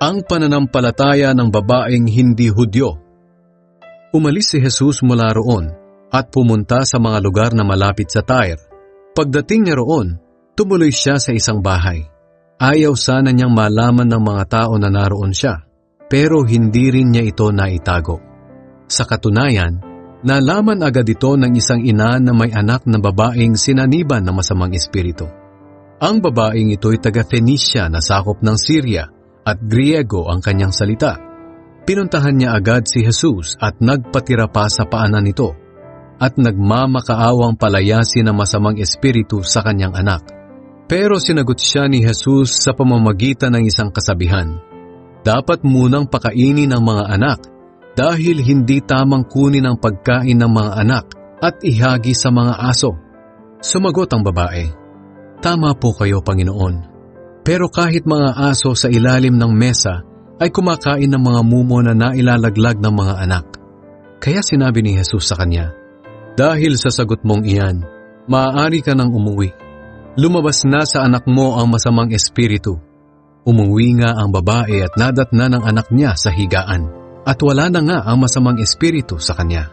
Ang pananampalataya ng babaeng hindi Hudyo. Umalis si Jesus mula roon at pumunta sa mga lugar na malapit sa Tyre. Pagdating niya roon, tumuloy siya sa isang bahay. Ayaw sana niyang malaman ng mga tao na naroon siya, pero hindi rin niya ito naitago. Sa katunayan, nalaman agad ito ng isang ina na may anak na babaeng sinaniban ng masamang espiritu. Ang babaeng ito'y taga-Phoenicia na sakop ng Syria at Griego ang kanyang salita. Pinuntahan niya agad si Jesus at nagpatira pa sa paanan nito at nagmamakaawang palayasin ang masamang espiritu sa kanyang anak. Pero sinagot siya ni Jesus sa pamamagitan ng isang kasabihan. Dapat munang pakainin ng mga anak dahil hindi tamang kunin ang pagkain ng mga anak at ihagi sa mga aso. Sumagot ang babae, "Tama po kayo, Panginoon. Pero kahit mga aso sa ilalim ng mesa ay kumakain ng mga mumo na nailalaglag ng mga anak." Kaya sinabi ni Jesus sa kanya, "Dahil sa sagot mong iyan, maaari ka nang umuwi. Lumabas na sa anak mo ang masamang espiritu." Umuwi nga ang babae at nadatna ng anak niya sa higaan, at wala na nga ang masamang espiritu sa kanya.